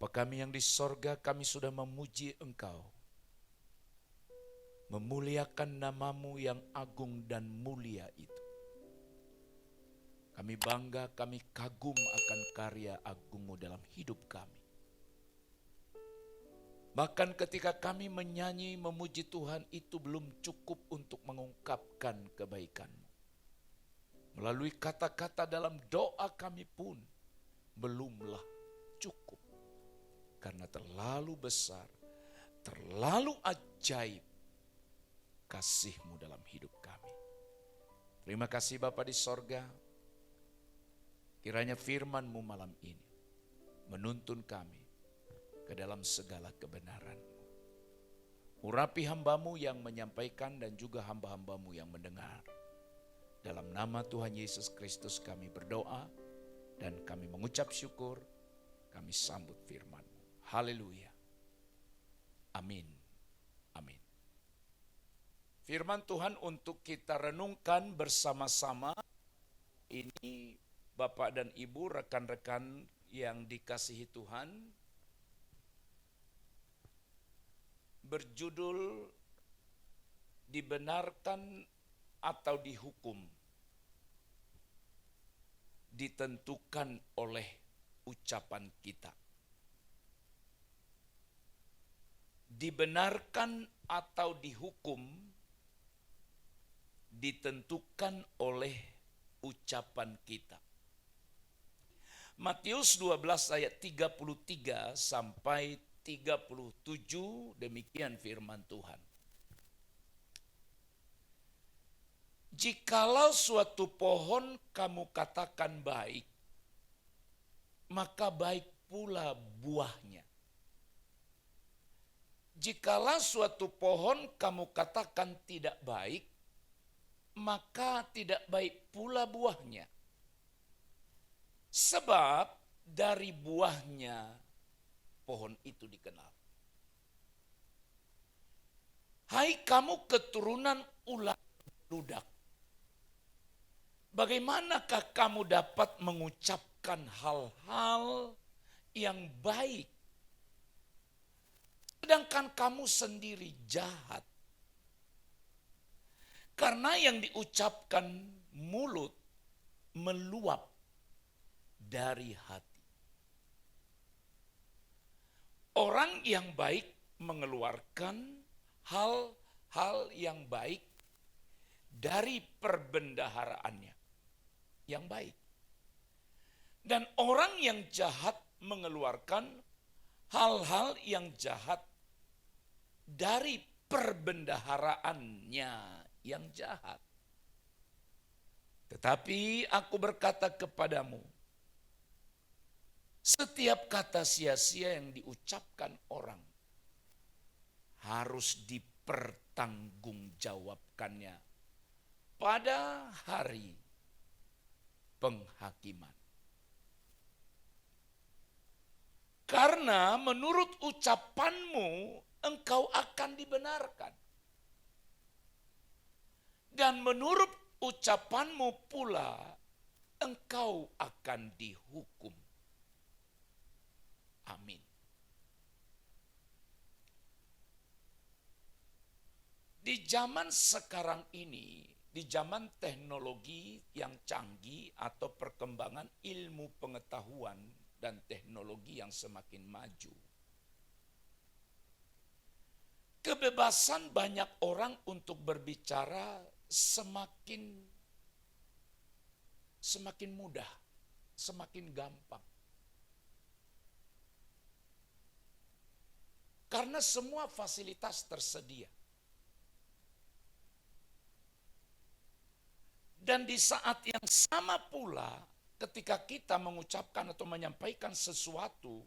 Bapa kami yang di sorga, kami sudah memuji Engkau, memuliakan namamu yang agung dan mulia itu. Kami bangga, kami kagum akan karya agungmu dalam hidup kami. Bahkan ketika kami menyanyi memuji Tuhan, itu belum cukup untuk mengungkapkan kebaikan-Mu. Melalui kata-kata dalam doa kami pun belumlah cukup. Karena terlalu besar, terlalu ajaib kasih-Mu dalam hidup kami. Terima kasih Bapa di sorga. Kiranya firman-Mu malam ini menuntun kami ke dalam segala kebenaran-Mu. Urapi hamba-Mu yang menyampaikan dan juga hamba-hamba-Mu yang mendengar. Dalam nama Tuhan Yesus Kristus kami berdoa dan kami mengucap syukur, kami sambut firman-Mu. Haleluya. Amin. Amin. Firman Tuhan untuk kita renungkan bersama-sama ini, Bapak dan Ibu, rekan-rekan yang dikasihi Tuhan, berjudul dibenarkan atau dihukum ditentukan oleh ucapan kita. Dibenarkan atau dihukum ditentukan oleh ucapan kita. Matius 12 ayat 33 sampai 37, demikian firman Tuhan. Jikalau suatu pohon kamu katakan baik, maka baik pula buahnya. Jikalau suatu pohon kamu katakan tidak baik, maka tidak baik pula buahnya. Sebab dari buahnya pohon itu dikenal. Hai kamu keturunan ulat ludak, bagaimanakah kamu dapat mengucapkan hal-hal yang baik, sedangkan kamu sendiri jahat? Karena yang diucapkan mulut meluap dari hati. Orang yang baik mengeluarkan hal-hal yang baik dari perbendaharaannya yang baik. Dan orang yang jahat mengeluarkan hal-hal yang jahat dari perbendaharaannya yang jahat. Tetapi aku berkata kepadamu, setiap kata sia-sia yang diucapkan orang harus dipertanggungjawabkannya pada hari penghakiman. Karena menurut ucapanmu engkau akan dibenarkan. Dan menurut ucapanmu pula engkau akan dihukum. Amin. Di zaman sekarang ini, di zaman teknologi yang canggih atau perkembangan ilmu pengetahuan dan teknologi yang semakin maju, kebebasan banyak orang untuk berbicara semakin mudah, semakin gampang. Karena semua fasilitas tersedia. Dan di saat yang sama pula, ketika kita mengucapkan atau menyampaikan sesuatu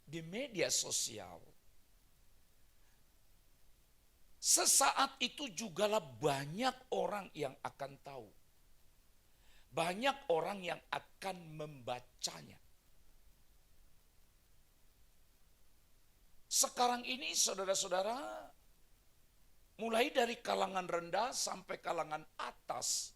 di media sosial, sesaat itu jugalah banyak orang yang akan tahu. Banyak orang yang akan membacanya. Sekarang ini saudara-saudara, mulai dari kalangan rendah sampai kalangan atas,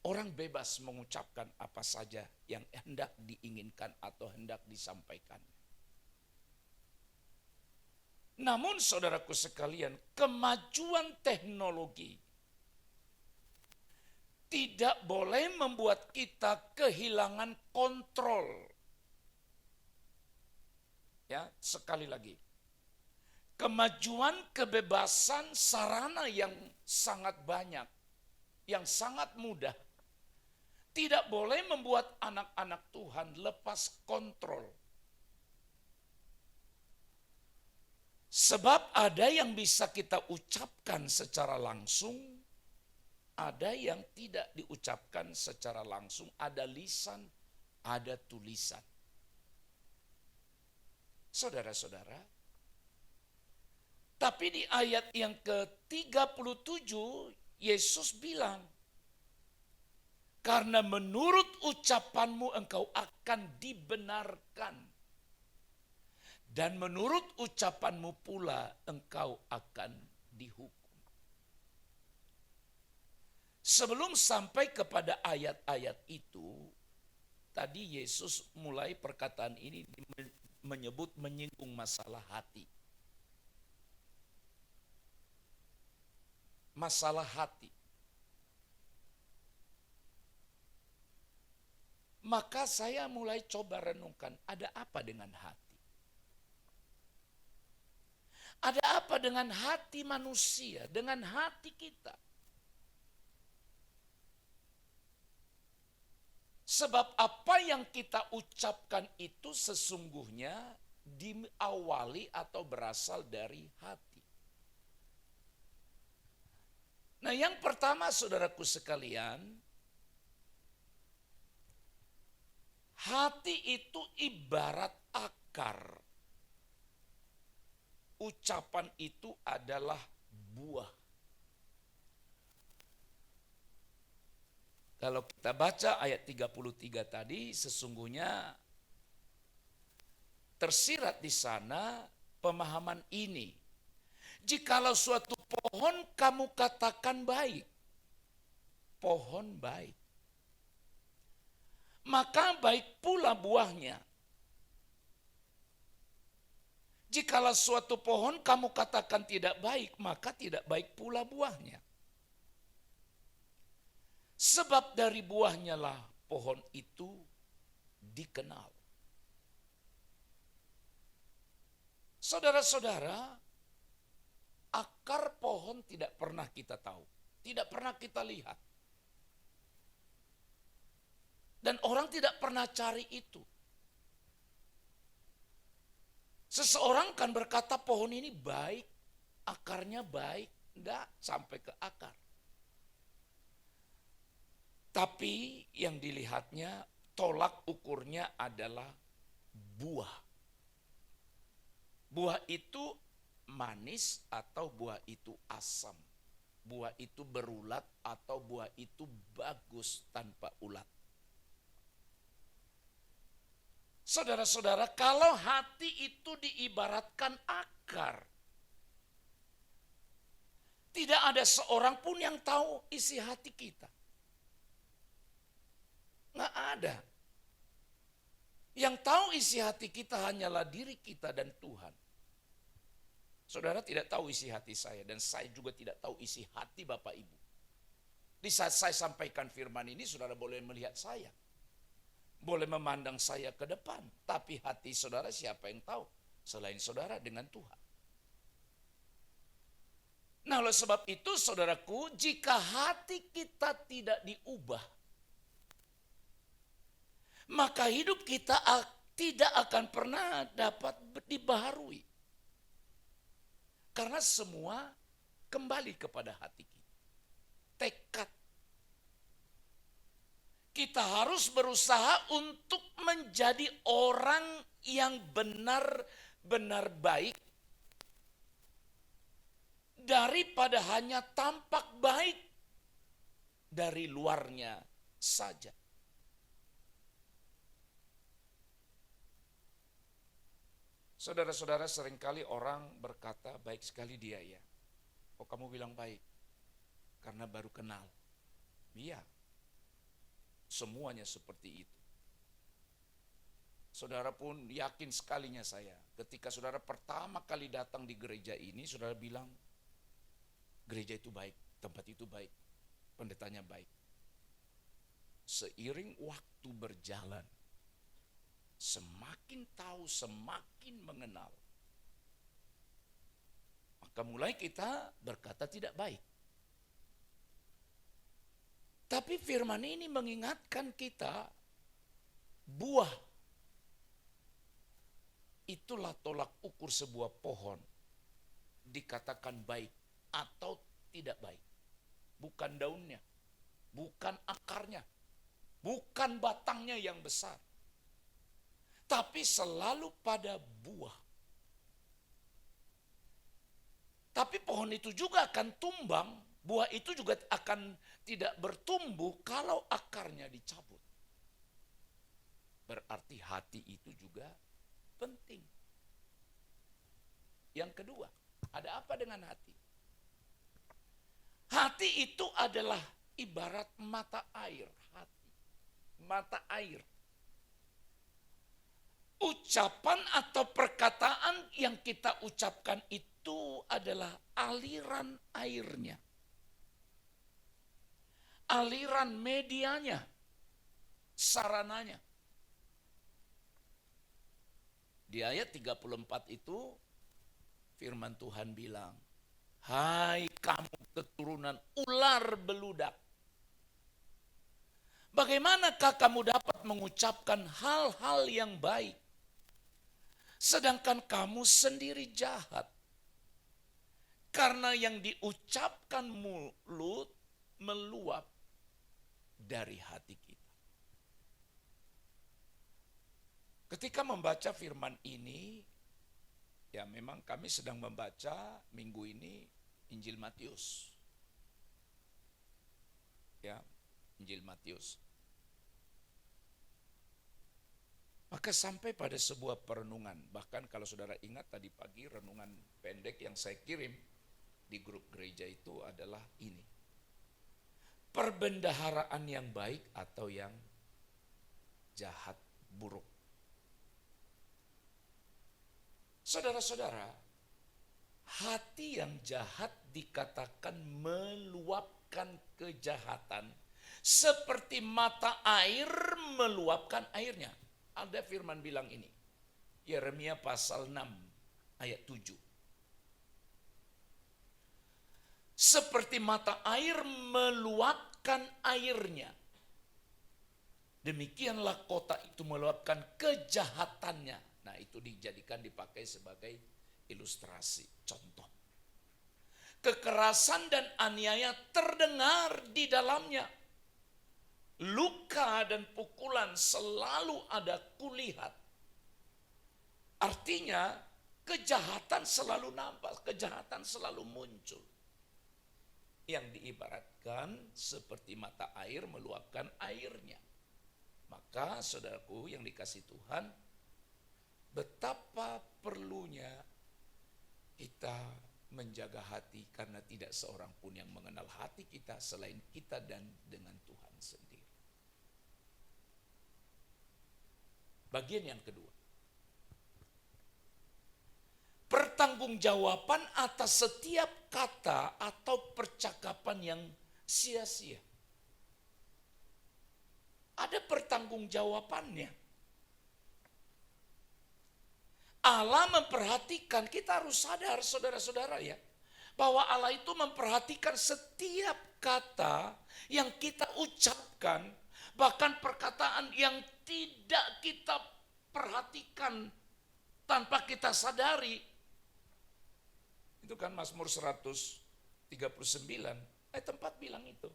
Orang bebas mengucapkan apa saja yang hendak diinginkan atau hendak disampaikan. Namun saudaraku sekalian, kemajuan teknologi tidak boleh membuat kita kehilangan kontrol. Ya, sekali lagi. Kemajuan kebebasan sarana yang sangat banyak, yang sangat mudah, tidak boleh membuat anak-anak Tuhan lepas kontrol. Sebab ada yang bisa kita ucapkan secara langsung, ada yang tidak diucapkan secara langsung, ada lisan, ada tulisan. Saudara-saudara, tapi di ayat yang ke-37, Yesus bilang, karena menurut ucapanmu engkau akan dibenarkan. Dan menurut ucapanmu pula engkau akan dihukum. Sebelum sampai kepada ayat-ayat itu, tadi Yesus mulai perkataan ini menyinggung masalah hati. Masalah hati. Maka saya mulai coba renungkan, ada apa dengan hati? Ada apa dengan hati manusia, dengan hati kita? Sebab apa yang kita ucapkan itu sesungguhnya diawali atau berasal dari hati. Nah, yang pertama saudaraku sekalian, hati itu ibarat akar. Ucapan itu adalah buah. Kalau kita baca ayat 33 tadi, sesungguhnya tersirat di sana pemahaman ini. Jikalau suatu pohon kamu katakan baik, pohon baik, maka baik pula buahnya. Jikalau suatu pohon kamu katakan tidak baik, maka tidak baik pula buahnya. Sebab dari buahnya lah pohon itu dikenal. Saudara-saudara, akar pohon tidak pernah kita tahu, tidak pernah kita lihat. Dan orang tidak pernah cari itu. Seseorang kan berkata pohon ini baik, akarnya baik, enggak sampai ke akar. Tapi yang dilihatnya tolak ukurnya adalah buah. Buah itu manis atau buah itu asam. Buah itu berulat atau buah itu bagus tanpa ulat. Saudara-saudara, kalau hati itu diibaratkan akar, tidak ada seorang pun yang tahu isi hati kita. Nggak ada. Yang tahu isi hati kita hanyalah diri kita dan Tuhan. Saudara tidak tahu isi hati saya dan saya juga tidak tahu isi hati Bapak Ibu. Di saat saya sampaikan firman ini, saudara boleh melihat saya. Boleh memandang saya ke depan. Tapi hati saudara siapa yang tahu? Selain saudara dengan Tuhan. Nah, oleh sebab itu saudaraku, jika hati kita tidak diubah, maka hidup kita tidak akan pernah dapat dibaharui. Karena semua kembali kepada hati kita. Tekad. Kita harus berusaha untuk menjadi orang yang benar-benar baik daripada hanya tampak baik dari luarnya saja. Saudara-saudara, seringkali orang berkata, baik sekali dia ya. Oh, kamu bilang baik karena baru kenal. Iya. semuanya seperti itu. Saudara pun yakin sekalinya saya, ketika saudara pertama kali datang di gereja ini, saudara bilang, gereja itu baik, tempat itu baik, pendetanya baik. Seiring waktu berjalan, semakin tahu, semakin mengenal, maka mulai kita berkata tidak baik. Tapi firman ini mengingatkan kita, buah itulah tolak ukur sebuah pohon dikatakan baik atau tidak baik. Bukan daunnya, bukan akarnya, bukan batangnya yang besar, tapi selalu pada buah. Tapi pohon itu juga akan tumbang, buah itu juga akan tidak bertumbuh kalau akarnya dicabut. Berarti hati itu juga penting. Yang kedua, ada apa dengan hati? Hati itu adalah ibarat mata air. Hati, mata air. Ucapan atau perkataan yang kita ucapkan itu adalah aliran airnya. Aliran medianya, sarananya. Di ayat 34 itu firman Tuhan bilang, hai kamu keturunan ular beludak, bagaimanakah kamu dapat mengucapkan hal-hal yang baik, sedangkan kamu sendiri jahat? Karena yang diucapkan mulut meluap dari hati kita. Ketika membaca firman ini, ya memang kami sedang membaca minggu ini Injil Matius. Ya, Injil Matius. Maka sampai pada sebuah perenungan, bahkan kalau saudara ingat tadi pagi renungan pendek yang saya kirim di grup gereja itu adalah ini. Perbendaharaan yang baik atau yang jahat, buruk. Saudara-saudara, hati yang jahat dikatakan meluapkan kejahatan seperti mata air meluapkan airnya. Ada firman bilang ini, Yeremia pasal 6 ayat 7. Seperti mata air meluapkan airnya, demikianlah kota itu meluapkan kejahatannya. Nah, itu dipakai sebagai ilustrasi, contoh. Kekerasan dan aniaya terdengar di dalamnya. Luka dan pukulan selalu ada kulihat. Artinya, kejahatan selalu nampak, kejahatan selalu muncul. Yang diibaratkan seperti mata air meluapkan airnya. Maka saudaraku yang dikasihi Tuhan, betapa perlunya kita menjaga hati karena tidak seorang pun yang mengenal hati kita selain kita dan dengan Tuhan sendiri. Bagian yang kedua. Pertanggungjawaban atas setiap kata atau percakapan yang sia-sia. Ada pertanggungjawabannya. Allah memperhatikan, kita harus sadar saudara-saudara ya, bahwa Allah itu memperhatikan setiap kata yang kita ucapkan, bahkan perkataan yang tidak kita perhatikan tanpa kita sadari. Itu kan Mazmur 139 ayat 4 bilang itu.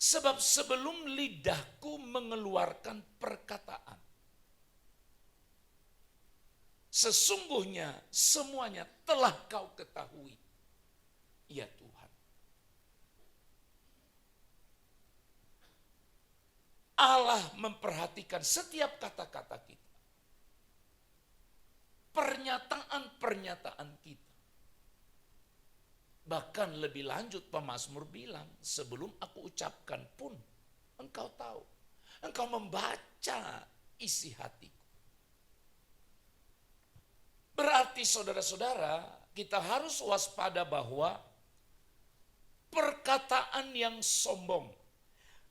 Sebab sebelum lidahku mengeluarkan perkataan, sesungguhnya semuanya telah kau ketahui, ya Tuhan. Allah memperhatikan setiap kata-kata kita. Pernyataan-pernyataan kita. Bahkan lebih lanjut pemazmur bilang, sebelum aku ucapkan pun engkau membaca isi hatiku. Berarti saudara-saudara, kita harus waspada bahwa perkataan yang sombong,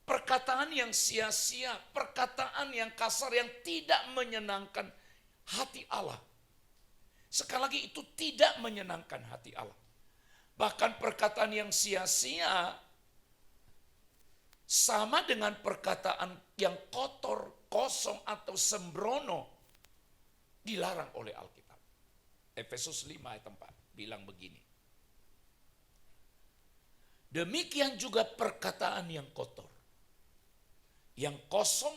perkataan yang sia-sia, perkataan yang kasar, yang tidak menyenangkan hati Allah. Sekali lagi, itu tidak menyenangkan hati Allah. Bahkan perkataan yang sia-sia sama dengan perkataan yang kotor, kosong atau sembrono, dilarang oleh Alkitab. Efesus 5 ayat 4 bilang begini. Demikian juga perkataan yang kotor, yang kosong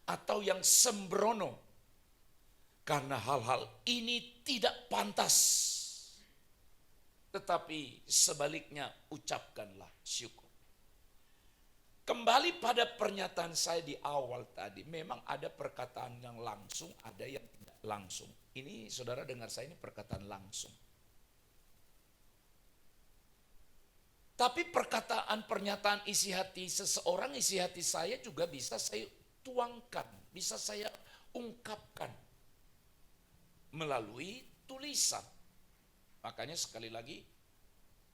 atau yang sembrono, karena hal-hal ini tidak pantas. Tetapi sebaliknya ucapkanlah syukur. Kembali pada pernyataan saya di awal tadi, memang ada perkataan yang langsung, ada yang tidak langsung. Ini saudara dengar saya, ini perkataan langsung. Tapi perkataan, pernyataan isi hati seseorang, isi hati saya juga bisa saya tuangkan, bisa saya ungkapkan melalui tulisan. Makanya sekali lagi,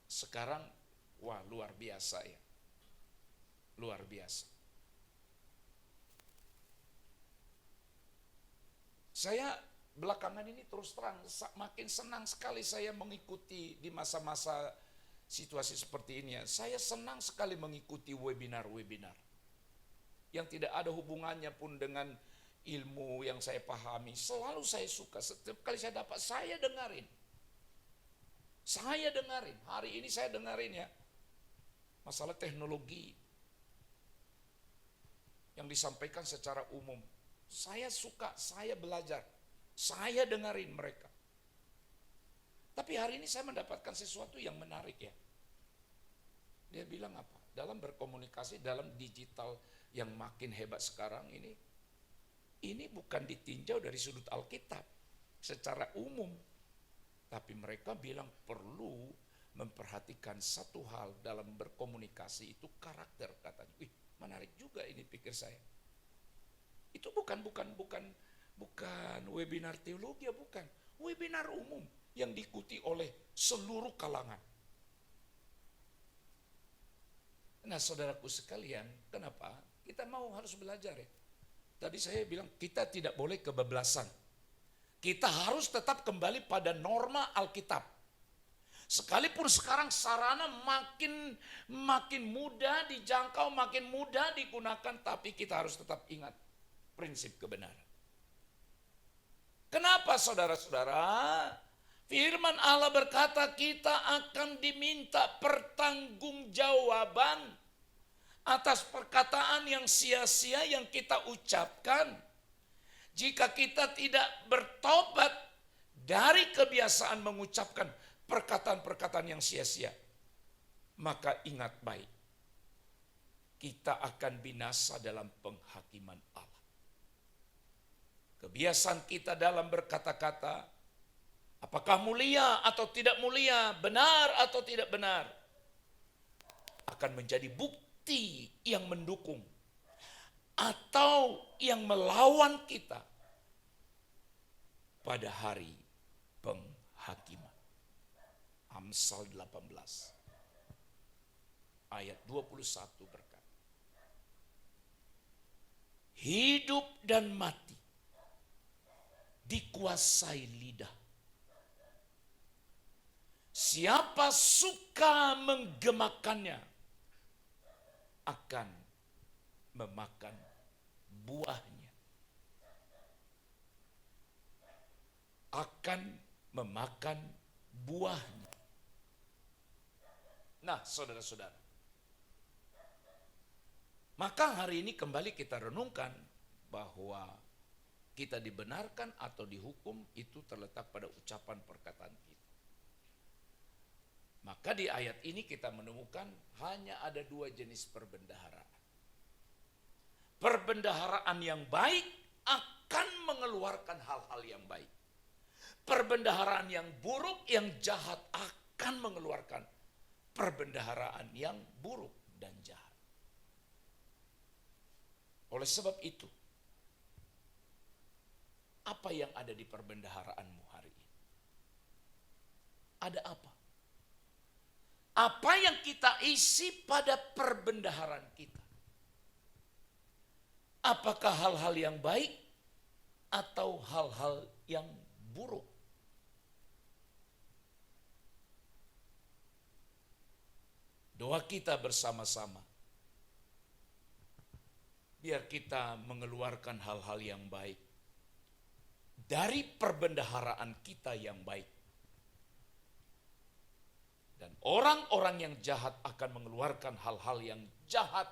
sekarang wah luar biasa ya. Luar biasa. Saya belakangan ini terus terang makin senang sekali saya mengikuti di masa-masa situasi seperti ini ya. Saya senang sekali mengikuti webinar-webinar yang tidak ada hubungannya pun dengan ilmu yang saya pahami. Selalu saya suka, setiap kali saya dapat, saya dengarin. Saya dengarin, hari ini saya dengarin ya. Masalah teknologi yang disampaikan secara umum. Saya suka, saya belajar, saya dengarin mereka. Tapi hari ini saya mendapatkan sesuatu yang menarik ya. Dia bilang apa? Dalam berkomunikasi, dalam digital yang makin hebat sekarang ini bukan ditinjau dari sudut Alkitab secara umum. Tapi mereka bilang perlu memperhatikan satu hal dalam berkomunikasi, itu karakter katanya. Wih, menarik juga ini pikir saya. Itu bukan webinar teologi, bukan. Webinar umum yang diikuti oleh seluruh kalangan. Nah, saudaraku sekalian, kenapa? Kita harus belajar ya. Tadi saya bilang kita tidak boleh kebablasan. Kita harus tetap kembali pada norma Alkitab. Sekalipun sekarang sarana makin mudah dijangkau, makin mudah digunakan, tapi kita harus tetap ingat prinsip kebenaran. Kenapa saudara-saudara? Firman Allah berkata kita akan diminta pertanggungjawaban atas perkataan yang sia-sia yang kita ucapkan. Jika kita tidak bertobat dari kebiasaan mengucapkan perkataan-perkataan yang sia-sia, maka ingat baik, kita akan binasa dalam penghakiman Allah. Kebiasaan kita dalam berkata-kata, apakah mulia atau tidak mulia, benar atau tidak benar, akan menjadi bukti yang mendukung atau yang melawan kita pada hari penghakiman. Amsal 18 ayat 21 berkata, hidup dan mati dikuasai lidah. Siapa suka menggemakannya akan memakan buahnya. Akan memakan buahnya. Nah, saudara-saudara, maka hari ini kembali kita renungkan bahwa kita dibenarkan atau dihukum itu terletak pada ucapan perkataan kita. Maka di ayat ini kita menemukan hanya ada dua jenis perbendaharaan. Perbendaharaan yang baik akan mengeluarkan hal-hal yang baik. Perbendaharaan yang buruk, yang jahat akan mengeluarkan perbendaharaan yang buruk dan jahat. Oleh sebab itu, apa yang ada di perbendaharaanmu hari ini? Ada apa? Apa yang kita isi pada perbendaharaan kita? Apakah hal-hal yang baik atau hal-hal yang buruk? Doa kita bersama-sama, biar kita mengeluarkan hal-hal yang baik dari perbendaharaan kita yang baik. Dan orang-orang yang jahat akan mengeluarkan hal-hal yang jahat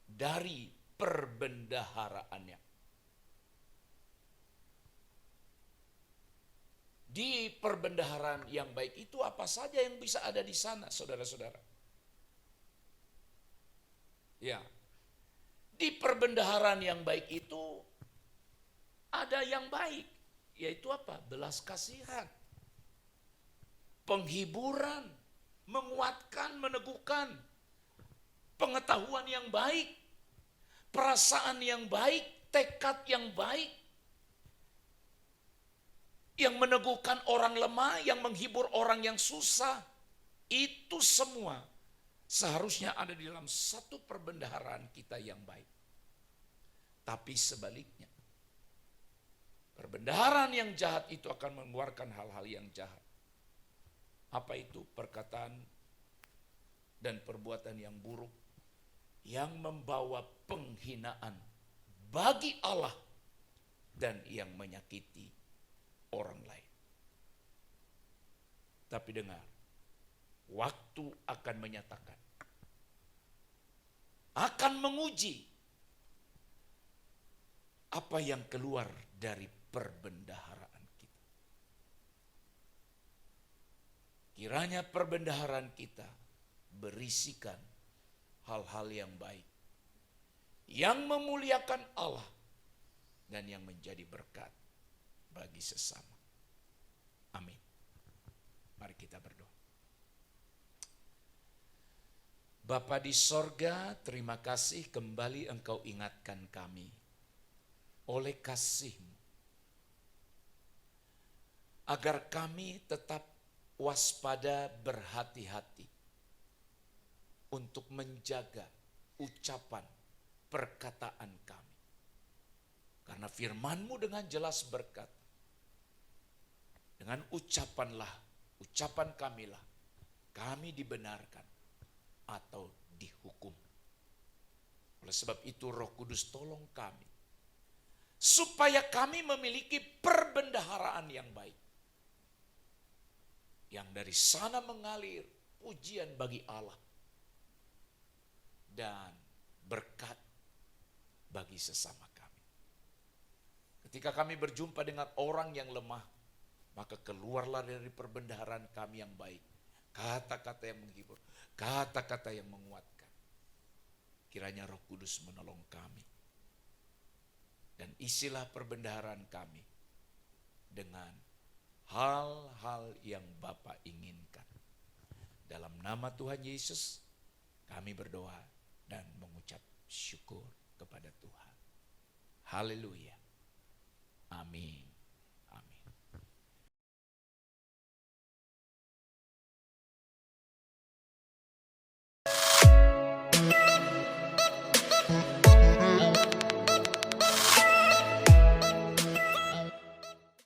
dari perbendaharaannya. Di perbendaharaan yang baik itu apa saja yang bisa ada di sana, saudara-saudara? Ya, di perbendaharaan yang baik itu ada yang baik, yaitu apa? Belas kasihan, penghiburan, menguatkan, meneguhkan, pengetahuan yang baik, perasaan yang baik, tekad yang baik, yang meneguhkan orang lemah, yang menghibur orang yang susah. Itu semua seharusnya ada di dalam satu perbendaharaan kita yang baik. Tapi sebaliknya, perbendaharaan yang jahat itu akan mengeluarkan hal-hal yang jahat. Apa itu? Perkataan dan perbuatan yang buruk yang membawa penghinaan bagi Allah dan yang menyakiti orang lain. Tapi dengar, waktu akan menyatakan, akan menguji apa yang keluar dari perbendaharaan kita. Kiranya perbendaharaan kita berisikan hal-hal yang baik, yang memuliakan Allah, dan yang menjadi berkat bagi sesama. Amin. Mari kita berdoa. Bapa di sorga, terima kasih kembali Engkau ingatkan kami oleh kasih-Mu, agar kami tetap waspada, berhati-hati untuk menjaga ucapan perkataan kami. Karena firman-Mu dengan jelas berkata, dengan ucapan kamilah, kami dibenarkan atau dihukum. Oleh sebab itu Roh Kudus tolong kami, supaya kami memiliki perbendaharaan yang baik. Yang dari sana mengalir pujian bagi Allah dan berkat bagi sesama kami. Ketika kami berjumpa dengan orang yang lemah, maka keluarlah dari perbendaharaan kami yang baik kata-kata yang menghibur, kata-kata yang menguatkan. Kiranya Roh Kudus menolong kami. Dan isilah perbendaharaan kami dengan hal-hal yang Bapa inginkan. Dalam nama Tuhan Yesus, kami berdoa dan mengucap syukur kepada Tuhan. Haleluya. Amin.